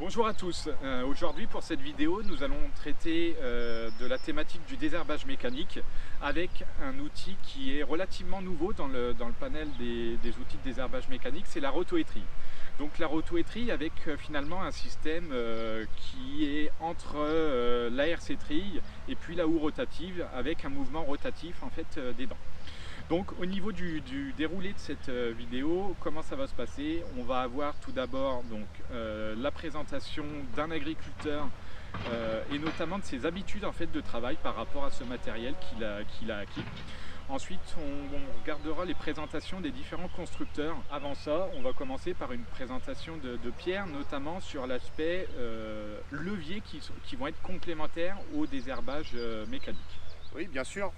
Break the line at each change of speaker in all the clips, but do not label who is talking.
Bonjour à tous, aujourd'hui pour cette vidéo nous allons traiter de la thématique du désherbage mécanique avec un outil qui est relativement nouveau dans le panel des outils de désherbage mécanique, c'est la rotoétrie. Donc la rotoétrie avec finalement un système qui est entre la RC trille et puis la houe rotative avec un mouvement rotatif en fait des dents. Donc au niveau du déroulé de cette vidéo, comment ça va se passer? On va avoir tout d'abord la présentation d'un agriculteur et notamment de ses habitudes en fait, de travail par rapport à ce matériel qu'il a acquis. Ensuite, on regardera les présentations des différents constructeurs. Avant ça, on va commencer par une présentation de Pierre, notamment sur l'aspect leviers qui vont être complémentaires au désherbage mécanique.
Oui, bien sûr.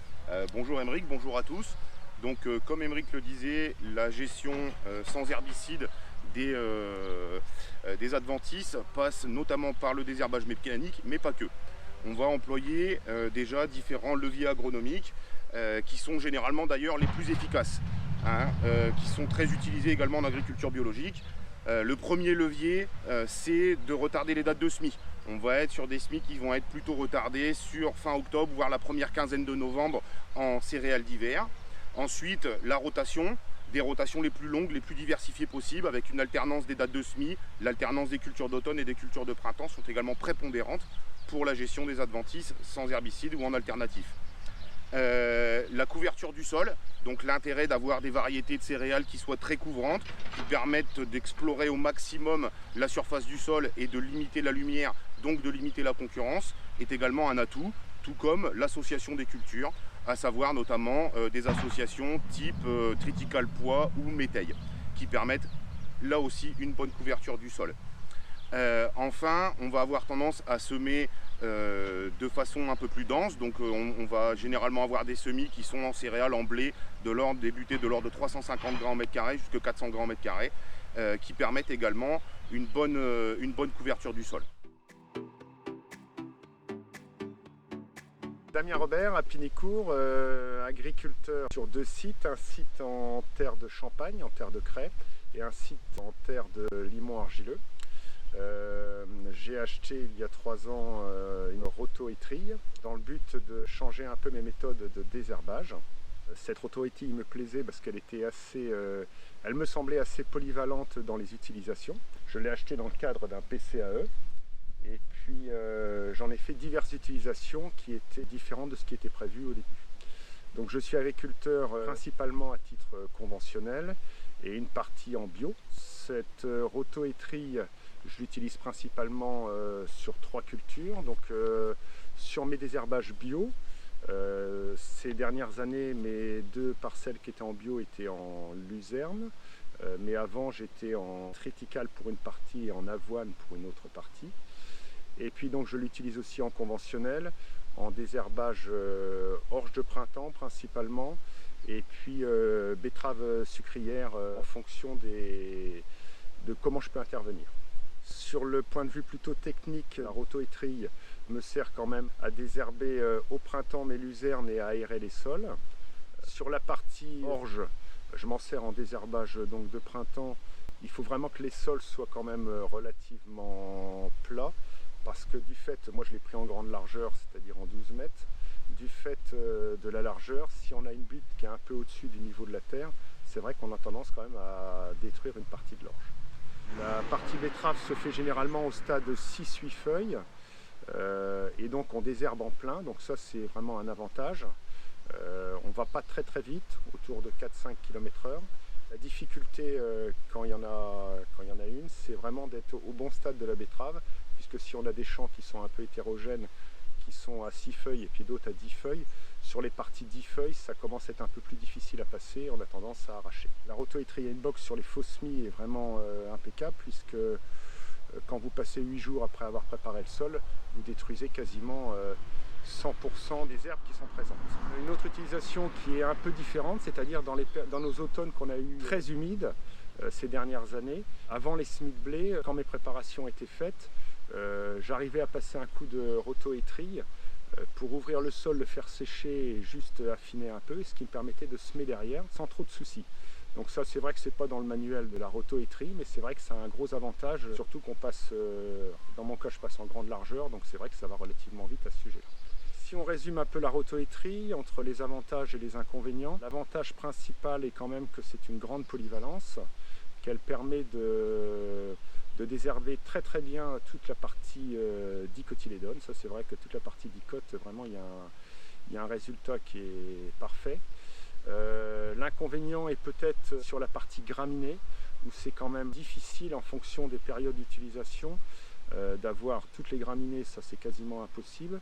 Bonjour Émeric, bonjour à tous. Donc comme Émeric le disait, la gestion sans herbicide des adventices passe notamment par le désherbage mécanique, mais pas que. On va employer déjà différents leviers agronomiques qui sont généralement d'ailleurs les plus efficaces, qui sont très utilisés également en agriculture biologique. Le premier levier, c'est de retarder les dates de semis. On va être sur des semis qui vont être plutôt retardés sur fin octobre, voire la première quinzaine de novembre en céréales d'hiver. Ensuite, la rotation, des rotations les plus longues, les plus diversifiées possibles, avec une alternance des dates de semis. L'alternance des cultures d'automne et des cultures de printemps sont également prépondérantes pour la gestion des adventices sans herbicide ou en alternatif. La couverture du sol, donc l'intérêt d'avoir des variétés de céréales qui soient très couvrantes, qui permettent d'explorer au maximum la surface du sol et de limiter la lumière, donc de limiter la concurrence, est également un atout, tout comme l'association des cultures, à savoir notamment des associations type triticale pois ou métail, qui permettent là aussi une bonne couverture du sol. Enfin, on va avoir tendance à semer de façon un peu plus dense, donc on va généralement avoir des semis qui sont en céréales, en blé, débuter de l'ordre de 350 grammes au mètre carré jusqu'à 400 grammes au mètre carré, qui permettent également une bonne couverture du sol.
Damien Robert à Pinicourt, agriculteur sur deux sites, un site en terre de Champagne, en terre de craie, et un site en terre de limon argileux. J'ai acheté il y a 3 ans une rotoétrie dans le but de changer un peu mes méthodes de désherbage. Cette rotoétrie me plaisait parce qu'elle était elle me semblait assez polyvalente dans les utilisations. Je l'ai achetée dans le cadre d'un PCAE. Et puis j'en ai fait diverses utilisations qui étaient différentes de ce qui était prévu au début. Donc je suis agriculteur principalement à titre conventionnel et une partie en bio. Cette rotoétrie, je l'utilise principalement sur 3 cultures. Donc sur mes désherbages bio, ces dernières années, mes 2 parcelles qui étaient en bio étaient en luzerne. Mais avant, j'étais en triticale pour une partie et en avoine pour une autre partie. Et puis donc je l'utilise aussi en conventionnel, en désherbage orge de printemps principalement, et puis betterave sucrière en fonction de comment je peux intervenir. Sur le point de vue plutôt technique, la rotoétrie me sert quand même à désherber au printemps mes luzernes et à aérer les sols. Sur la partie orge, je m'en sers en désherbage donc de printemps. Il faut vraiment que les sols soient quand même relativement plats. Parce que du fait, moi je l'ai pris en grande largeur, c'est-à-dire en 12 mètres, du fait de la largeur, si on a une butte qui est un peu au-dessus du niveau de la terre, c'est vrai qu'on a tendance quand même à détruire une partie de l'orge. La partie betterave se fait généralement au stade 6-8 feuilles, et donc on désherbe en plein, donc ça c'est vraiment un avantage. On ne va pas très vite, autour de 4-5 km/h. La difficulté quand il y en a une, c'est vraiment d'être au bon stade de la betterave, puisque si on a des champs qui sont un peu hétérogènes, qui sont à 6 feuilles et puis d'autres à 10 feuilles, sur les parties 10 feuilles, ça commence à être un peu plus difficile à passer, on a tendance à arracher. La rotoétrie inbox sur les faux semis est vraiment impeccable, puisque quand vous passez 8 jours après avoir préparé le sol, vous détruisez quasiment 100% des herbes qui sont présentes. Une autre utilisation qui est un peu différente, c'est-à-dire dans nos automnes qu'on a eu très humides ces dernières années, avant les semis de blé, quand mes préparations étaient faites, j'arrivais à passer un coup de rotoétrie pour ouvrir le sol, le faire sécher et juste affiner un peu, ce qui me permettait de semer derrière sans trop de soucis. Donc ça, c'est vrai que c'est pas dans le manuel de la rotoétrie, mais c'est vrai que ça a un gros avantage, surtout qu'on passe, dans mon cas je passe en grande largeur, donc c'est vrai que ça va relativement vite à ce sujet-là. Si on résume un peu la rotoétrie, entre les avantages et les inconvénients, l'avantage principal est quand même que c'est une grande polyvalence, qu'elle permet de désherber très très bien toute la partie dicotylédone. Ça, c'est vrai que toute la partie dicote, vraiment il y a un résultat qui est parfait. L'inconvénient est peut-être sur la partie graminée, où c'est quand même difficile en fonction des périodes d'utilisation d'avoir toutes les graminées, ça c'est quasiment impossible,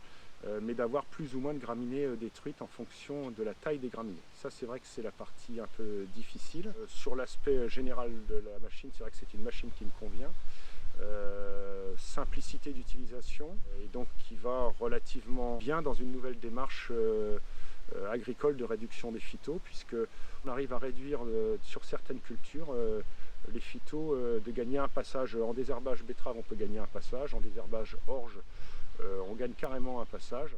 mais d'avoir plus ou moins de graminées détruites en fonction de la taille des graminées. Ça, c'est vrai que c'est la partie un peu difficile. Sur l'aspect général de la machine, c'est vrai que c'est une machine qui me convient. Simplicité d'utilisation, et donc qui va relativement bien dans une nouvelle démarche agricole de réduction des phytos, puisque on arrive à réduire sur certaines cultures les phytos, de gagner un passage. En désherbage betterave, on peut gagner un passage, en désherbage orge, on gagne carrément un passage.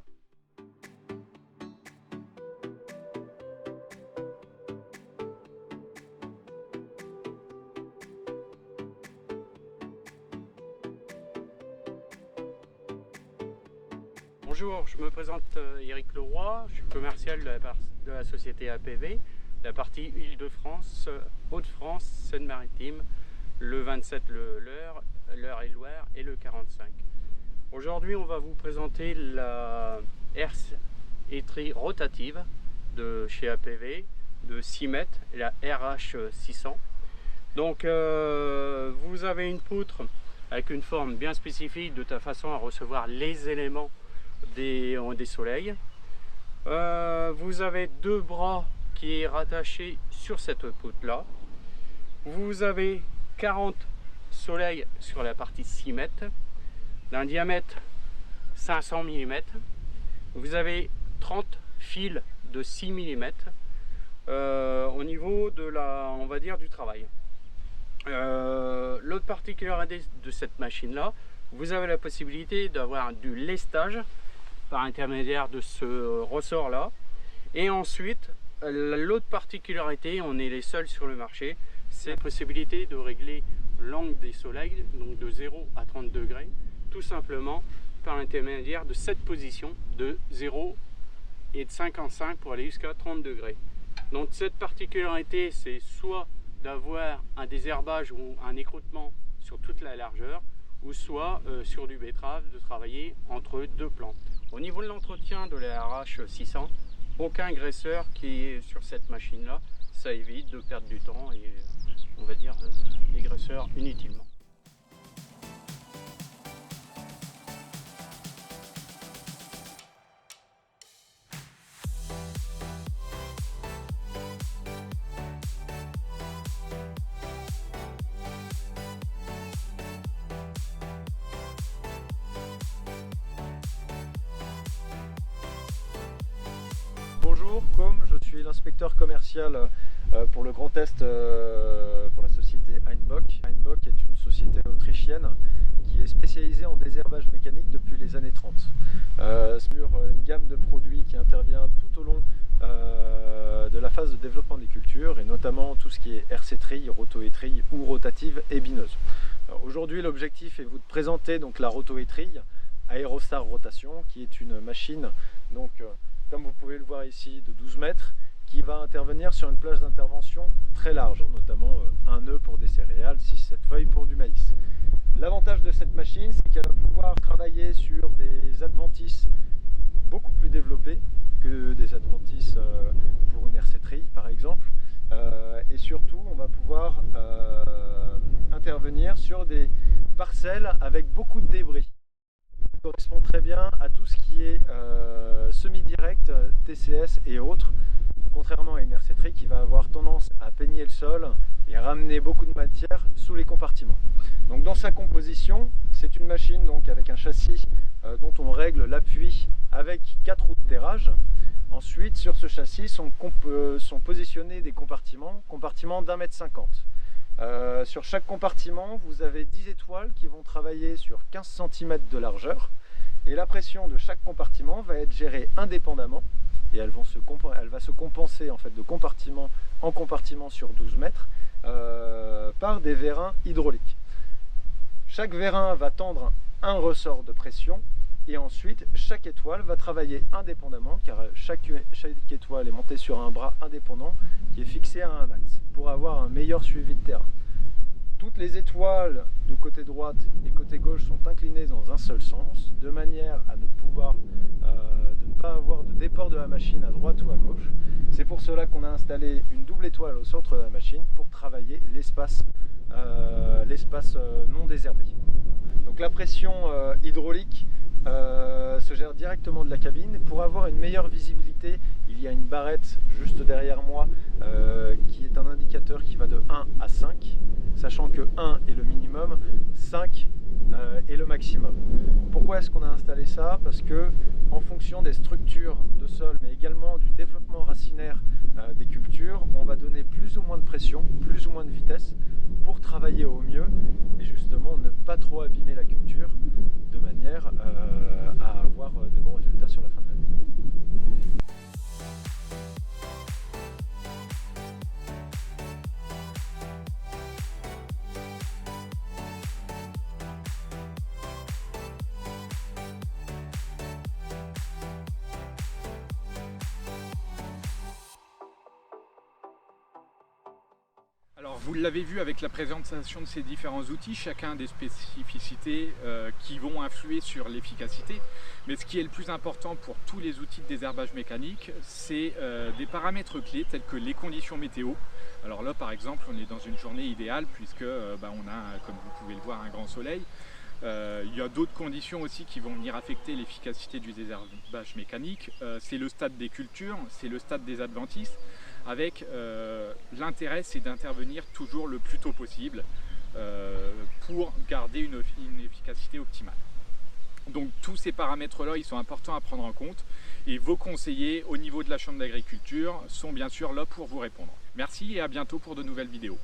Bonjour, je me présente Éric Leroy, je suis commercial de la société APV, la partie Île-de-France, Hauts-de-France, Seine-Maritime, le 27 l'Eure-et-Loire et le 45. Aujourd'hui, on va vous présenter la herse-étrie rotative de chez APV de 6 mètres, la RH600. Donc vous avez une poutre avec une forme bien spécifique de façon à recevoir les éléments des soleils. Vous avez 2 bras qui est rattaché sur cette poutre là. Vous avez 40 soleils sur la partie 6 mètres d'un diamètre 500 mm. Vous avez 30 fils de 6 mm au niveau de on va dire, du travail. L'autre particularité de cette machine là, vous avez la possibilité d'avoir du lestage par intermédiaire de ce ressort là, et ensuite l'autre particularité, on est les seuls sur le marché, c'est la possibilité de régler l'angle des soleils, donc de 0 à 30 degrés, tout simplement par l'intermédiaire de cette position de 0 et de 55 pour aller jusqu'à 30 degrés. Donc cette particularité, c'est soit d'avoir un désherbage ou un écroutement sur toute la largeur, ou soit sur du betterave, de travailler entre 2 plantes. Au niveau de l'entretien de la RH600, aucun graisseur qui est sur cette machine là, ça évite de perdre du temps et on va dire les graisseurs inutilement.
Bonjour, je suis l'inspecteur commercial pour le Grand Est pour la société Heinbock. Heinbock est une société autrichienne qui est spécialisée en désherbage mécanique depuis les années 30. Sur une gamme de produits qui intervient tout au long de la phase de développement des cultures, et notamment tout ce qui est herse-étrie, rotoétrie ou rotative et bineuse. Aujourd'hui, l'objectif est de vous présenter donc la rotoétrie Aerostar Rotation, qui est une machine donc comme vous pouvez le voir ici, de 12 mètres, qui va intervenir sur une plage d'intervention très large, notamment un nœud pour des céréales, 6-7 feuilles pour du maïs. L'avantage de cette machine, c'est qu'elle va pouvoir travailler sur des adventices beaucoup plus développés que des adventices pour une herse-étrie par exemple, et surtout on va pouvoir intervenir sur des parcelles avec beaucoup de débris. Ça correspond très bien à tout ce qui est semi-direct, TCS et autres, contrairement à une herse-étrie qui va avoir tendance à peigner le sol et à ramener beaucoup de matière sous les compartiments. Donc dans sa composition, c'est une machine donc avec un châssis dont on règle l'appui avec 4 roues de terrage. Ensuite, sur ce châssis sont positionnés des compartiments d'1,50 m. Sur chaque compartiment, vous avez 10 étoiles qui vont travailler sur 15 cm de largeur, Et la pression de chaque compartiment va être gérée indépendamment et elle va se compenser en fait de compartiment en compartiment sur 12 mètres par des vérins hydrauliques. Chaque vérin va tendre un ressort de pression et ensuite chaque étoile va travailler indépendamment car chaque étoile est montée sur un bras indépendant qui est fixé à un axe pour avoir un meilleur suivi de terrain. Toutes les étoiles de côté droite et côté gauche sont inclinées dans un seul sens, de manière à ne pas avoir de déport de la machine à droite ou à gauche. C'est pour cela qu'on a installé une double étoile au centre de la machine pour travailler l'espace non désherbé. Donc la pression hydraulique se gère directement de la cabine. Pour avoir une meilleure visibilité, il y a une barrette juste derrière moi qui est un indicateur qui va de 1 à 5, sachant que 1 est le minimum, 5 est le maximum. Pourquoi est-ce qu'on a installé ça? Parce que en fonction des structures de sol, mais également du développement racinaire des cultures, on va donner plus ou moins de pression, plus ou moins de vitesse pour travailler au mieux et justement ne pas trop abîmer la culture de manière à avoir des bons résultats sur la fin de l'année.
Alors vous l'avez vu avec la présentation de ces différents outils, chacun a des spécificités qui vont influer sur l'efficacité. Mais ce qui est le plus important pour tous les outils de désherbage mécanique, c'est des paramètres clés tels que les conditions météo. Alors là par exemple on est dans une journée idéale puisque on a, comme vous pouvez le voir, un grand soleil. Il y a d'autres conditions aussi qui vont venir affecter l'efficacité du désherbage mécanique. C'est le stade des cultures, c'est le stade des adventices, avec l'intérêt c'est d'intervenir toujours le plus tôt possible pour garder une efficacité optimale. Donc tous ces paramètres-là, ils sont importants à prendre en compte et vos conseillers au niveau de la Chambre d'agriculture sont bien sûr là pour vous répondre. Merci et à bientôt pour de nouvelles vidéos.